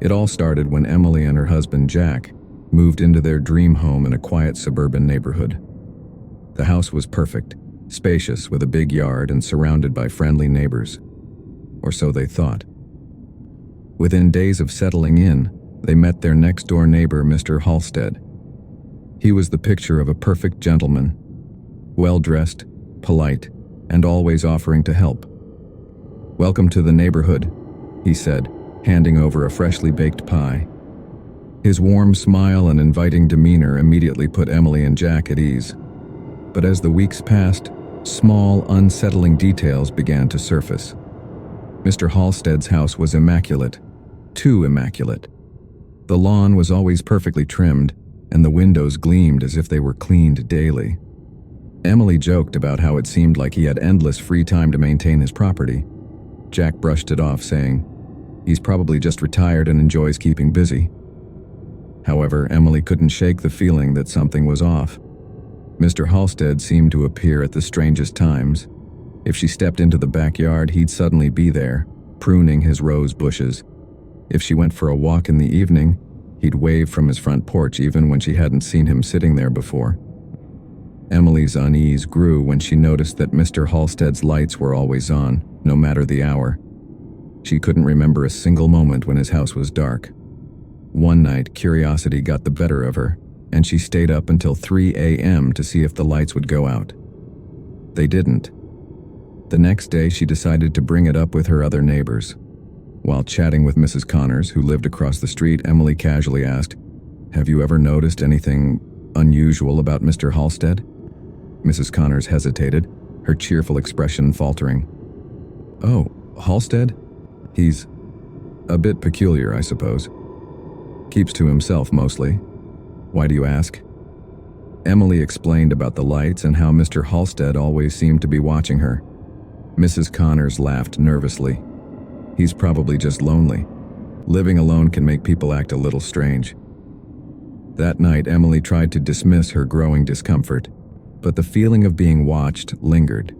It all started when Emily and her husband Jack moved into their dream home in a quiet suburban neighborhood. The house was perfect, spacious with a big yard and surrounded by friendly neighbors. Or so they thought. Within days of settling in, they met their next-door neighbor, Mr. Halstead. He was the picture of a perfect gentleman, well-dressed, polite, and always offering to help. "Welcome to the neighborhood," he said, handing over a freshly baked pie. His warm smile and inviting demeanor immediately put Emily and Jack at ease. But as the weeks passed, small, unsettling details began to surface. Mr. Halstead's house was immaculate, too immaculate. The lawn was always perfectly trimmed, and the windows gleamed as if they were cleaned daily. Emily joked about how it seemed like he had endless free time to maintain his property. Jack brushed it off, saying, "He's probably just retired and enjoys keeping busy." However, Emily couldn't shake the feeling that something was off. Mr. Halstead seemed to appear at the strangest times. If she stepped into the backyard, he'd suddenly be there, pruning his rose bushes. If she went for a walk in the evening, he'd wave from his front porch even when she hadn't seen him sitting there before. Emily's unease grew when she noticed that Mr. Halstead's lights were always on, no matter the hour. She couldn't remember a single moment when his house was dark. One night, curiosity got the better of her, and she stayed up until 3 a.m. to see if the lights would go out. They didn't. The next day, she decided to bring it up with her other neighbors. While chatting with Mrs. Connors, who lived across the street, Emily casually asked, "Have you ever noticed anything unusual about Mr. Halstead?" Mrs. Connors hesitated, her cheerful expression faltering. "Oh, Halstead? He's a bit peculiar, I suppose. Keeps to himself mostly. Why do you ask?" Emily explained about the lights and how Mr. Halstead always seemed to be watching her. Mrs. Connors laughed nervously. "He's probably just lonely. Living alone can make people act a little strange." That night, Emily tried to dismiss her growing discomfort, but the feeling of being watched lingered.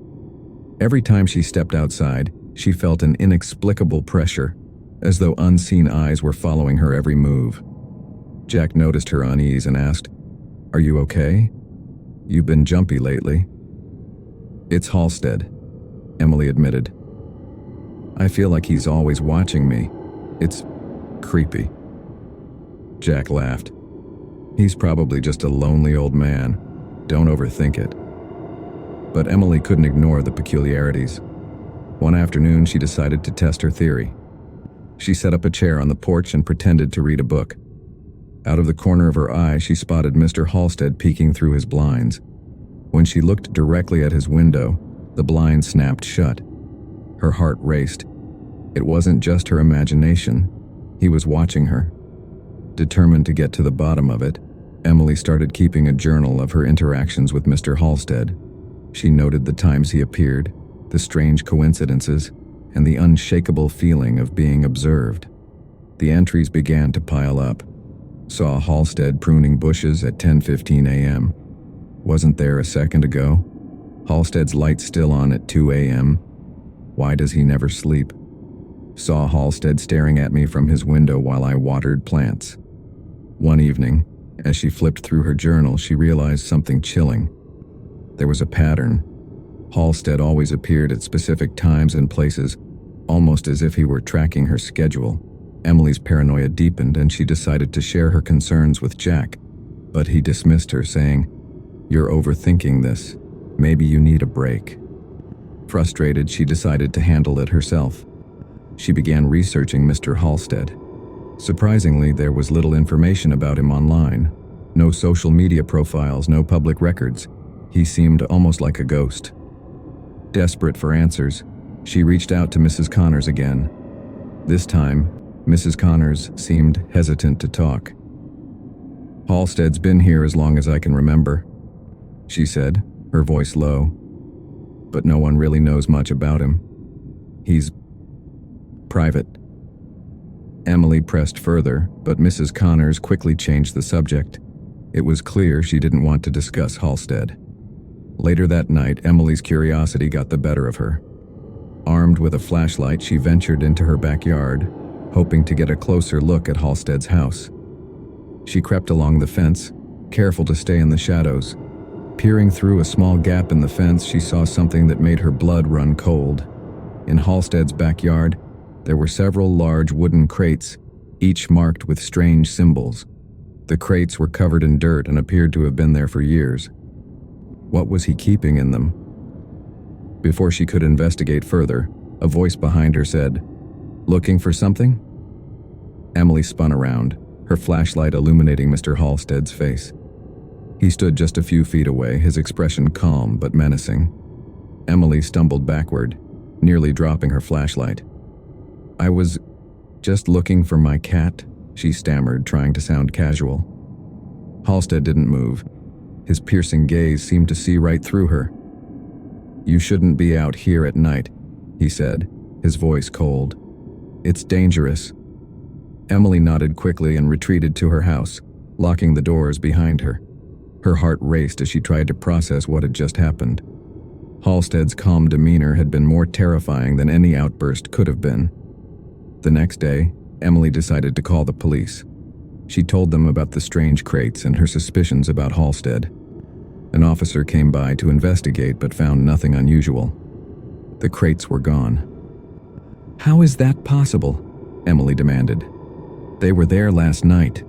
Every time she stepped outside, she felt an inexplicable pressure, as though unseen eyes were following her every move. Jack noticed her unease and asked, "Are you okay? You've been jumpy lately." "It's Halstead," Emily admitted. "I feel like he's always watching me. It's creepy." Jack laughed. "He's probably just a lonely old man. Don't overthink it." But Emily couldn't ignore the peculiarities. One afternoon, she decided to test her theory. She set up a chair on the porch and pretended to read a book. Out of the corner of her eye, she spotted Mr. Halstead peeking through his blinds. When she looked directly at his window, the blind snapped shut. Her heart raced. It wasn't just her imagination. He was watching her. Determined to get to the bottom of it, Emily started keeping a journal of her interactions with Mr. Halstead. She noted the times he appeared, the strange coincidences, and the unshakable feeling of being observed. The entries began to pile up. Saw Halstead pruning bushes at 10:15 a.m. Wasn't there a second ago? Halstead's light still on at 2 a.m. Why does he never sleep? Saw Halstead staring at me from his window while I watered plants. One evening, as she flipped through her journal, she realized something chilling. There was a pattern. Halstead always appeared at specific times and places, almost as if he were tracking her schedule. Emily's paranoia deepened and she decided to share her concerns with Jack, but he dismissed her, saying, "You're overthinking this. Maybe you need a break." Frustrated, she decided to handle it herself. She began researching Mr. Halstead. Surprisingly, there was little information about him online. No social media profiles, no public records. He seemed almost like a ghost. Desperate for answers, she reached out to Mrs. Connors again. This time, Mrs. Connors seemed hesitant to talk. "Halstead's been here as long as I can remember," she said, her voice low. "But no one really knows much about him. He's private." Emily pressed further, but Mrs. Connors quickly changed the subject. It was clear she didn't want to discuss Halstead. Later that night, Emily's curiosity got the better of her. Armed with a flashlight, she ventured into her backyard, hoping to get a closer look at Halstead's house. She crept along the fence, careful to stay in the shadows. Peering through a small gap in the fence, she saw something that made her blood run cold. In Halstead's backyard, there were several large wooden crates, each marked with strange symbols. The crates were covered in dirt and appeared to have been there for years. What was he keeping in them? Before she could investigate further, a voice behind her said, "Looking for something?" Emily spun around, her flashlight illuminating Mr. Halstead's face. He stood just a few feet away, his expression calm but menacing. Emily stumbled backward, nearly dropping her flashlight. "I was just looking for my cat," she stammered, trying to sound casual. Halstead didn't move. His piercing gaze seemed to see right through her. "You shouldn't be out here at night," he said, his voice cold. "It's dangerous." Emily nodded quickly and retreated to her house, locking the doors behind her. Her heart raced as she tried to process what had just happened. Halstead's calm demeanor had been more terrifying than any outburst could have been. The next day, Emily decided to call the police. She told them about the strange crates and her suspicions about Halstead. An officer came by to investigate but found nothing unusual. The crates were gone. "How is that possible?" Emily demanded. "They were there last night."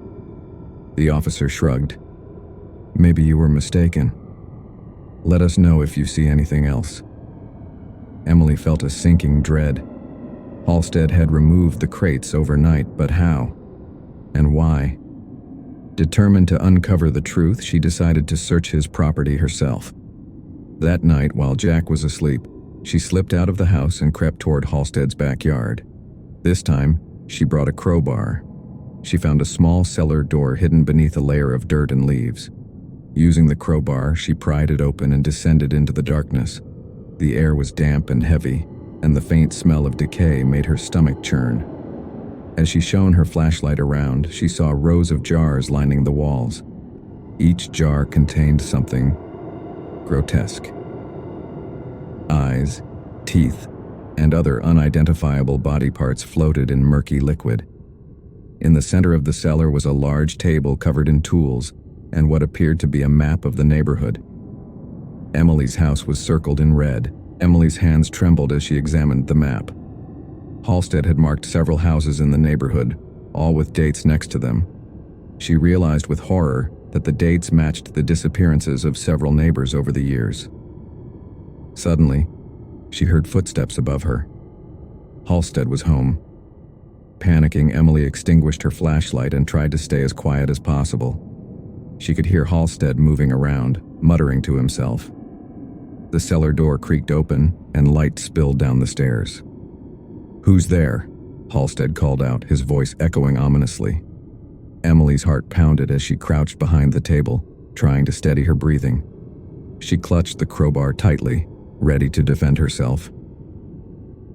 The officer shrugged. "Maybe you were mistaken. Let us know if you see anything else." Emily felt a sinking dread. Halstead had removed the crates overnight, but how? And why? Determined to uncover the truth, she decided to search his property herself. That night, while Jack was asleep, she slipped out of the house and crept toward Halstead's backyard. This time, she brought a crowbar. She found a small cellar door hidden beneath a layer of dirt and leaves. Using the crowbar, she pried it open and descended into the darkness. The air was damp and heavy, and the faint smell of decay made her stomach churn. As she shone her flashlight around, she saw rows of jars lining the walls. Each jar contained something grotesque. Eyes, teeth, and other unidentifiable body parts floated in murky liquid. In the center of the cellar was a large table covered in tools and what appeared to be a map of the neighborhood. Emily's house was circled in red. Emily's hands trembled as she examined the map. Halstead had marked several houses in the neighborhood, all with dates next to them. She realized with horror that the dates matched the disappearances of several neighbors over the years. Suddenly, she heard footsteps above her. Halstead was home. Panicking, Emily extinguished her flashlight and tried to stay as quiet as possible. She could hear Halstead moving around, muttering to himself. The cellar door creaked open, and light spilled down the stairs. "Who's there?" Halstead called out, his voice echoing ominously. Emily's heart pounded as she crouched behind the table, trying to steady her breathing. She clutched the crowbar tightly, ready to defend herself.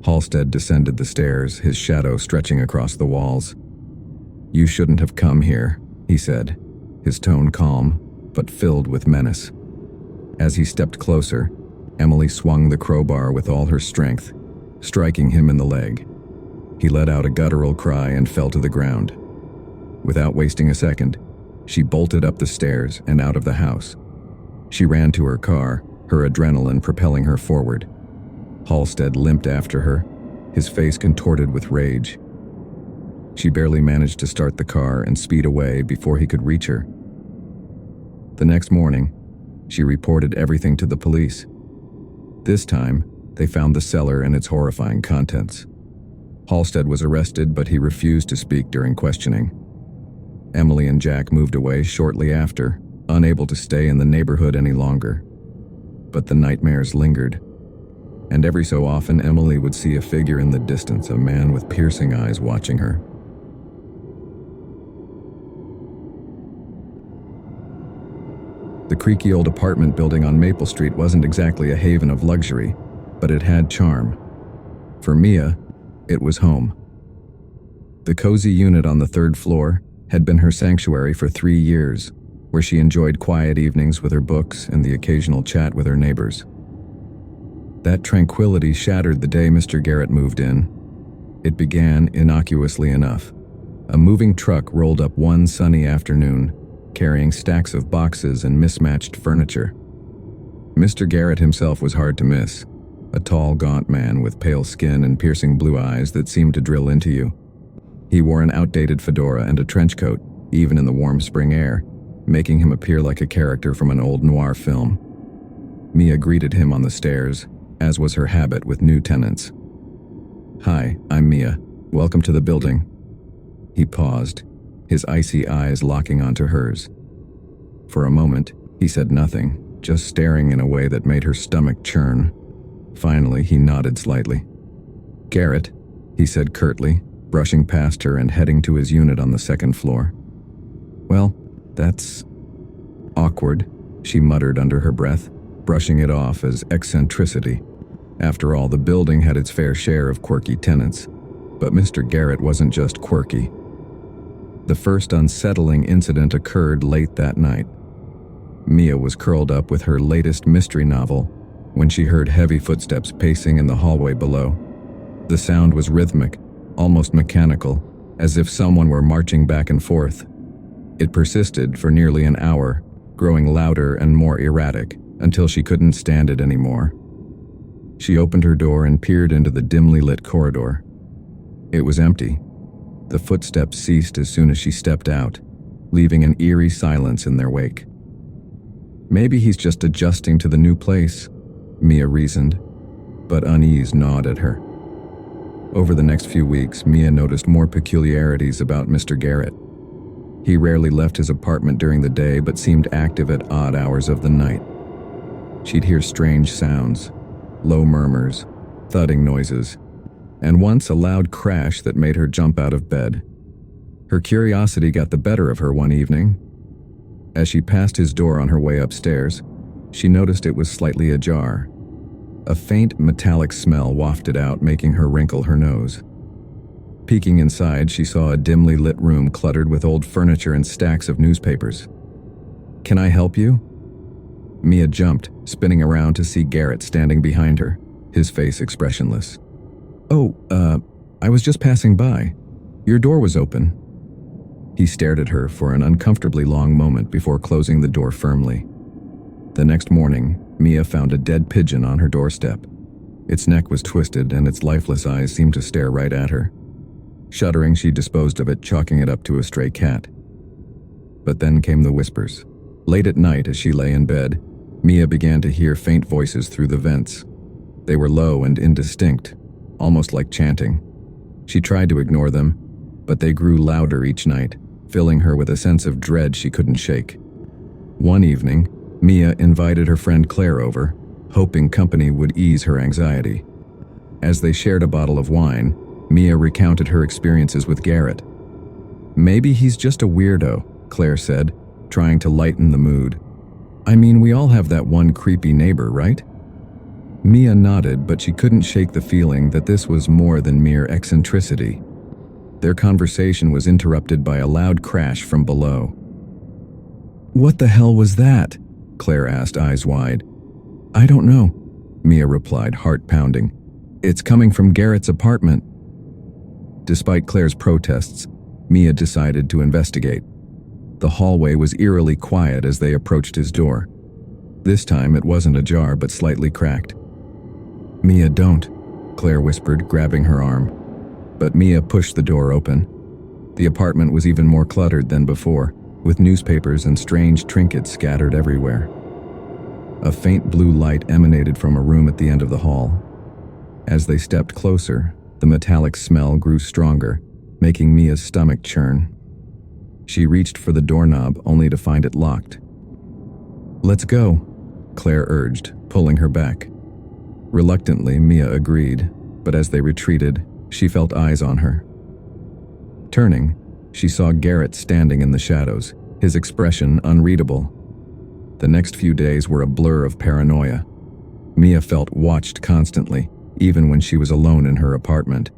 Halstead descended the stairs, his shadow stretching across the walls. "You shouldn't have come here," he said, his tone calm, but filled with menace. As he stepped closer, Emily swung the crowbar with all her strength, striking him in the leg. He let out a guttural cry and fell to the ground. Without wasting a second, she bolted up the stairs and out of the house. She ran to her car, her adrenaline propelling her forward. Halstead limped after her, his face contorted with rage. She barely managed to start the car and speed away before he could reach her. The next morning, she reported everything to the police. This time, they found the cellar and its horrifying contents. Halstead was arrested, but he refused to speak during questioning. Emily and Jack moved away shortly after, unable to stay in the neighborhood any longer. But the nightmares lingered. And every so often, Emily would see a figure in the distance, a man with piercing eyes watching her. The creaky old apartment building on Maple Street wasn't exactly a haven of luxury, but it had charm. For Mia, it was home. The cozy unit on the third floor had been her sanctuary for 3 years, where she enjoyed quiet evenings with her books and the occasional chat with her neighbors. That tranquility shattered the day Mr. Garrett moved in. It began innocuously enough. A moving truck rolled up one sunny afternoon, carrying stacks of boxes and mismatched furniture. Mr. Garrett himself was hard to miss, a tall, gaunt man with pale skin and piercing blue eyes that seemed to drill into you. He wore an outdated fedora and a trench coat, even in the warm spring air, making him appear like a character from an old noir film. Mia greeted him on the stairs, as was her habit with new tenants. "Hi, I'm Mia. Welcome to the building." He paused, his icy eyes locking onto hers. For a moment, he said nothing, just staring in a way that made her stomach churn. Finally, he nodded slightly. "Garrett," he said curtly, brushing past her and heading to his unit on the second floor. "Well, that's awkward," she muttered under her breath, brushing it off as eccentricity. After all, the building had its fair share of quirky tenants. But Mr. Garrett wasn't just quirky. The first unsettling incident occurred late that night. Mia was curled up with her latest mystery novel when she heard heavy footsteps pacing in the hallway below. The sound was rhythmic, almost mechanical, as if someone were marching back and forth. It persisted for nearly an hour, growing louder and more erratic, until she couldn't stand it anymore. She opened her door and peered into the dimly lit corridor. It was empty. The footsteps ceased as soon as she stepped out, leaving an eerie silence in their wake. Maybe he's just adjusting to the new place, Mia reasoned, but unease gnawed at her. Over the next few weeks, Mia noticed more peculiarities about Mr. Garrett. He rarely left his apartment during the day but seemed active at odd hours of the night. She'd hear strange sounds, low murmurs, thudding noises, and once a loud crash that made her jump out of bed. Her curiosity got the better of her one evening. As she passed his door on her way upstairs, she noticed it was slightly ajar. A faint metallic smell wafted out, making her wrinkle her nose. Peeking inside, she saw a dimly lit room cluttered with old furniture and stacks of newspapers. "Can I help you?" Mia jumped, spinning around to see Garrett standing behind her, his face expressionless. "Oh, I was just passing by. Your door was open." He stared at her for an uncomfortably long moment before closing the door firmly. The next morning, Mia found a dead pigeon on her doorstep. Its neck was twisted and its lifeless eyes seemed to stare right at her. Shuddering, she disposed of it, chalking it up to a stray cat. But then came the whispers. Late at night, as she lay in bed, Mia began to hear faint voices through the vents. They were low and indistinct, almost like chanting. She tried to ignore them, but they grew louder each night, filling her with a sense of dread she couldn't shake. One evening, Mia invited her friend Claire over, hoping company would ease her anxiety. As they shared a bottle of wine, Mia recounted her experiences with Garrett. "Maybe he's just a weirdo," Claire said, trying to lighten the mood. "I mean, we all have that one creepy neighbor, right?" Mia nodded, but she couldn't shake the feeling that this was more than mere eccentricity. Their conversation was interrupted by a loud crash from below. "What the hell was that?" Claire asked, eyes wide. "I don't know," Mia replied, heart pounding. "It's coming from Garrett's apartment." Despite Claire's protests, Mia decided to investigate. The hallway was eerily quiet as they approached his door. This time it wasn't ajar but slightly cracked. "Mia, don't," Claire whispered, grabbing her arm. But Mia pushed the door open. The apartment was even more cluttered than before, with newspapers and strange trinkets scattered everywhere. A faint blue light emanated from a room at the end of the hall. As they stepped closer, the metallic smell grew stronger, making Mia's stomach churn. She reached for the doorknob only to find it locked. "Let's go," Claire urged, pulling her back. Reluctantly, Mia agreed, but as they retreated, she felt eyes on her. Turning, she saw Garrett standing in the shadows, his expression unreadable. The next few days were a blur of paranoia. Mia felt watched constantly, even when she was alone in her apartment.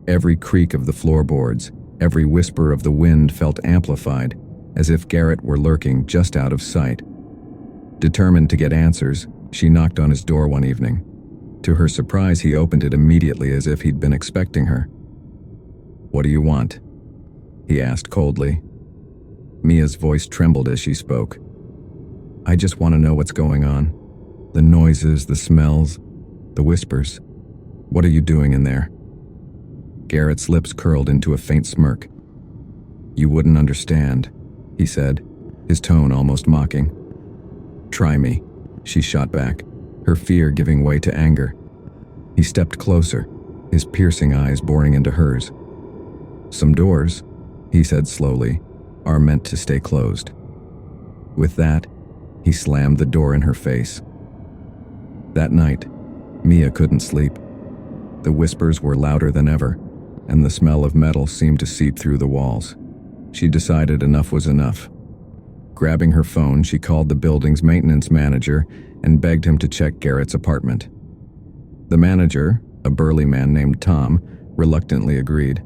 Every creak of the floorboards, every whisper of the wind felt amplified, as if Garrett were lurking just out of sight. Determined to get answers, she knocked on his door one evening. To her surprise, he opened it immediately as if he'd been expecting her. "What do you want?" he asked coldly. Mia's voice trembled as she spoke. "I just want to know what's going on. The noises, the smells, the whispers. What are you doing in there?" Garrett's lips curled into a faint smirk. "You wouldn't understand," he said, his tone almost mocking. "Try me," she shot back, her fear giving way to anger. He stepped closer, his piercing eyes boring into hers. "Some doors," he said slowly, "are meant to stay closed." With that, he slammed the door in her face. That night, Mia couldn't sleep. The whispers were louder than ever, and the smell of metal seemed to seep through the walls. She decided enough was enough. Grabbing her phone, she called the building's maintenance manager and begged him to check Garrett's apartment. The manager, a burly man named Tom, reluctantly agreed.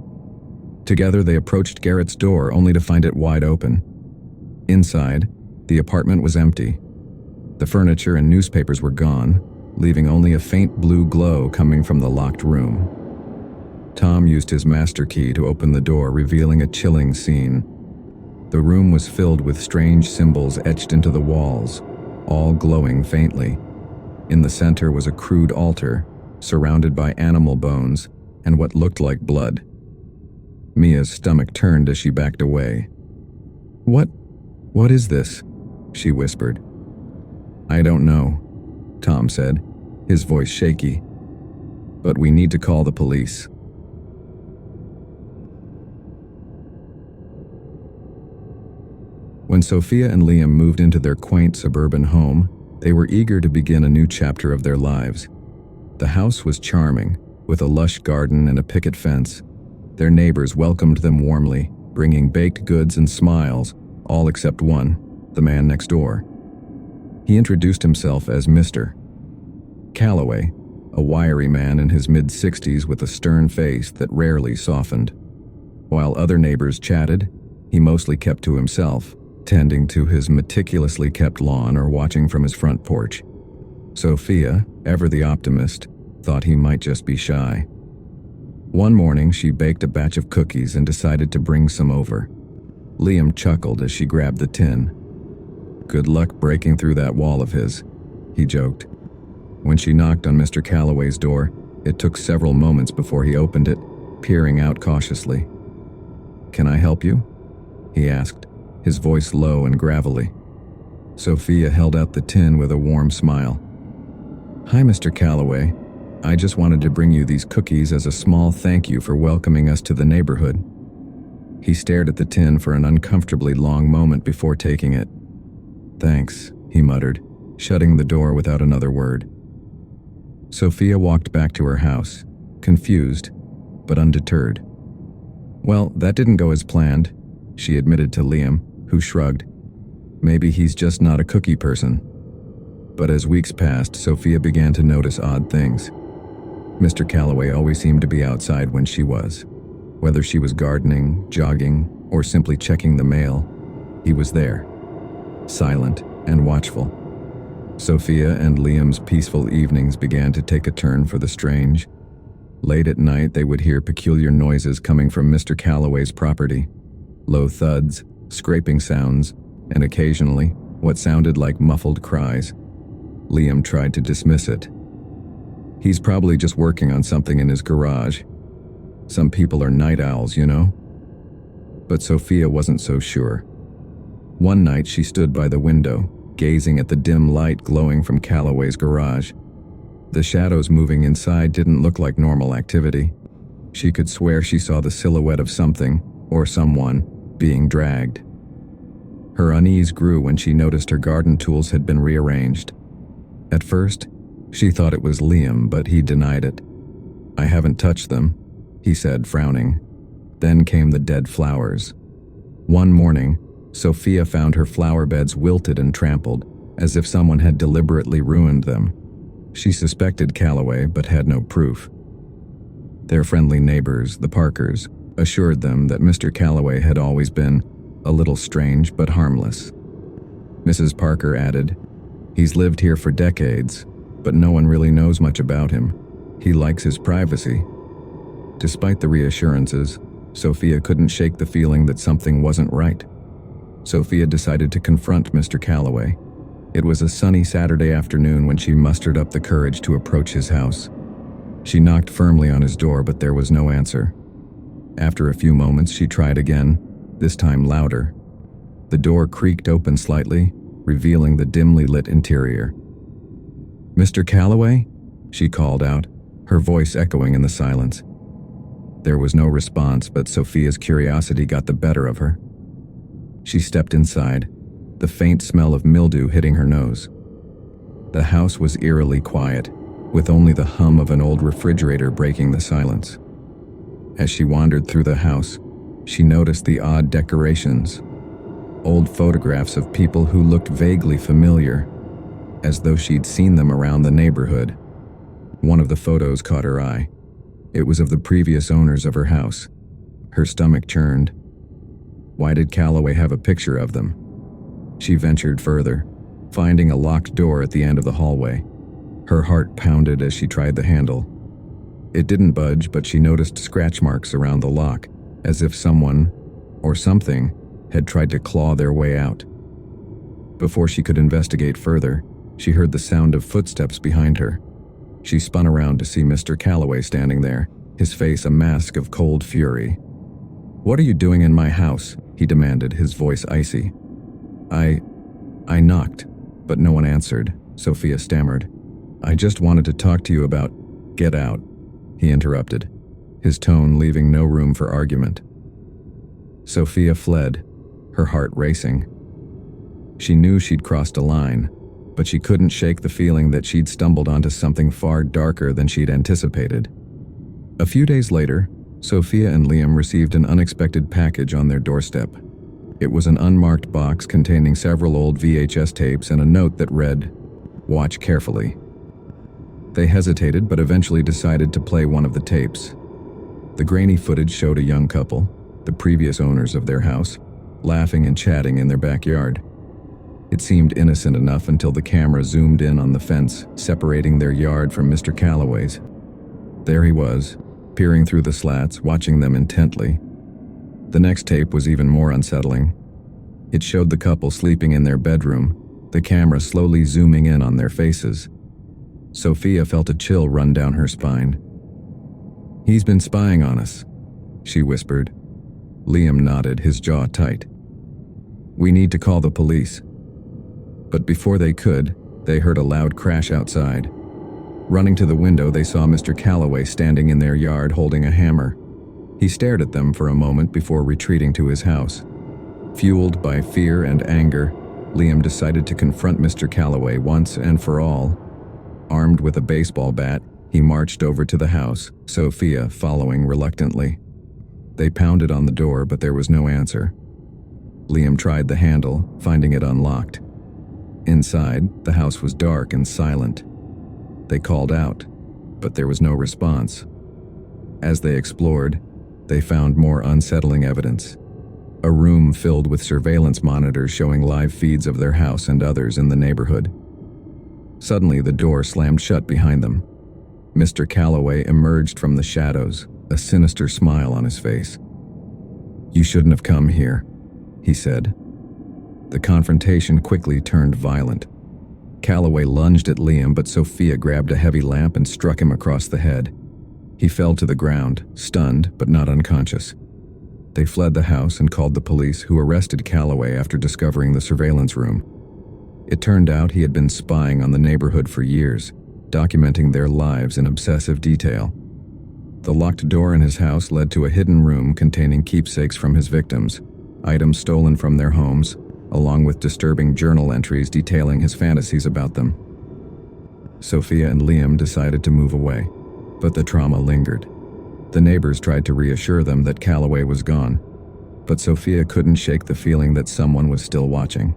Together they approached Garrett's door only to find it wide open. Inside, the apartment was empty. The furniture and newspapers were gone, leaving only a faint blue glow coming from the locked room. Tom used his master key to open the door, revealing a chilling scene. The room was filled with strange symbols etched into the walls, all glowing faintly. In the center was a crude altar, surrounded by animal bones and what looked like blood. Mia's stomach turned as she backed away. What is this?" she whispered. "I don't know," Tom said, his voice shaky. "But we need to call the police." When Sophia and Liam moved into their quaint suburban home, they were eager to begin a new chapter of their lives. The house was charming, with a lush garden and a picket fence. Their neighbors welcomed them warmly, bringing baked goods and smiles, all except one, the man next door. He introduced himself as Mr. Calloway, a wiry man in his mid-60s with a stern face that rarely softened. While other neighbors chatted, he mostly kept to himself, tending to his meticulously kept lawn or watching from his front porch. Sophia, ever the optimist, thought he might just be shy. One morning, she baked a batch of cookies and decided to bring some over. Liam chuckled as she grabbed the tin. "Good luck breaking through that wall of his," he joked. When she knocked on Mr. Calloway's door, it took several moments before he opened it, peering out cautiously. "Can I help you?" he asked, his voice low and gravelly. Sophia held out the tin with a warm smile. "Hi, Mr. Calloway. I just wanted to bring you these cookies as a small thank you for welcoming us to the neighborhood." He stared at the tin for an uncomfortably long moment before taking it. "Thanks," he muttered, shutting the door without another word. Sophia walked back to her house, confused, but undeterred. "Well, that didn't go as planned," she admitted to Liam, who shrugged. "Maybe he's just not a cookie person." But as weeks passed, Sophia began to notice odd things. Mr. Calloway always seemed to be outside when she was. Whether she was gardening, jogging, or simply checking the mail, he was there, silent and watchful. Sophia and Liam's peaceful evenings began to take a turn for the strange. Late at night, they would hear peculiar noises coming from Mr. Calloway's property. Low thuds, scraping sounds, and occasionally, what sounded like muffled cries. Liam tried to dismiss it. "He's probably just working on something in his garage. Some people are night owls, you know?" But Sophia wasn't so sure. One night she stood by the window, gazing at the dim light glowing from Calloway's garage. The shadows moving inside didn't look like normal activity. She could swear she saw the silhouette of something, or someone, being dragged. Her unease grew when she noticed her garden tools had been rearranged. At first, she thought it was Liam, but he denied it. "I haven't touched them," he said, frowning. Then came the dead flowers. One morning, Sophia found her flower beds wilted and trampled, as if someone had deliberately ruined them. She suspected Calloway, but had no proof. Their friendly neighbors, the Parkers, assured them that Mr. Calloway had always been a little strange but harmless. Mrs. Parker added, "He's lived here for decades, but no one really knows much about him. He likes his privacy." Despite the reassurances, Sophia couldn't shake the feeling that something wasn't right. Sophia decided to confront Mr. Calloway. It was a sunny Saturday afternoon when she mustered up the courage to approach his house. She knocked firmly on his door, but there was no answer. After a few moments, she tried again, this time louder. The door creaked open slightly, revealing the dimly lit interior. "Mr. Calloway?" she called out, her voice echoing in the silence. There was no response, but Sophia's curiosity got the better of her. She stepped inside, the faint smell of mildew hitting her nose. The house was eerily quiet, with only the hum of an old refrigerator breaking the silence. As she wandered through the house, she noticed the odd decorations, old photographs of people who looked vaguely familiar, as though she'd seen them around the neighborhood. One of the photos caught her eye. It was of the previous owners of her house. Her stomach churned. Why did Calloway have a picture of them? She ventured further, finding a locked door at the end of the hallway. Her heart pounded as she tried the handle. It didn't budge, but she noticed scratch marks around the lock, as if someone, or something, had tried to claw their way out. Before she could investigate further, she heard the sound of footsteps behind her. She spun around to see Mr. Calloway standing there, his face a mask of cold fury. "What are you doing in my house?" he demanded, his voice icy. I knocked, but no one answered," Sophia stammered. "I just wanted to talk to you about—" "Get out," he interrupted, his tone leaving no room for argument. Sophia fled, her heart racing. She knew she'd crossed a line, but she couldn't shake the feeling that she'd stumbled onto something far darker than she'd anticipated. A few days later, Sophia and Liam received an unexpected package on their doorstep. It was an unmarked box containing several old VHS tapes and a note that read, "Watch carefully." They hesitated, but eventually decided to play one of the tapes. The grainy footage showed a young couple, the previous owners of their house, laughing and chatting in their backyard. It seemed innocent enough until the camera zoomed in on the fence separating their yard from Mr. Calloway's. There he was, peering through the slats, watching them intently. The next tape was even more unsettling. It showed the couple sleeping in their bedroom, the camera slowly zooming in on their faces. Sophia felt a chill run down her spine. "He's been spying on us," she whispered. Liam nodded, his jaw tight. "We need to call the police." But before they could, they heard a loud crash outside. Running to the window, they saw Mr. Calloway standing in their yard holding a hammer. He stared at them for a moment before retreating to his house. Fueled by fear and anger, Liam decided to confront Mr. Calloway once and for all. Armed with a baseball bat, he marched over to the house, Sophia following reluctantly. They pounded on the door, but there was no answer. Liam tried the handle, finding it unlocked. Inside, the house was dark and silent. They called out, but there was no response. As they explored, they found more unsettling evidence. A room filled with surveillance monitors showing live feeds of their house and others in the neighborhood. Suddenly, the door slammed shut behind them. Mr. Calloway emerged from the shadows, a sinister smile on his face. "You shouldn't have come here," he said. The confrontation quickly turned violent. Calloway lunged at Liam, but Sophia grabbed a heavy lamp and struck him across the head. He fell to the ground, stunned but not unconscious. They fled the house and called the police, who arrested Calloway after discovering the surveillance room. It turned out he had been spying on the neighborhood for years, documenting their lives in obsessive detail. The locked door in his house led to a hidden room containing keepsakes from his victims, items stolen from their homes, along with disturbing journal entries detailing his fantasies about them. Sophia and Liam decided to move away, but the trauma lingered. The neighbors tried to reassure them that Calloway was gone, but Sophia couldn't shake the feeling that someone was still watching.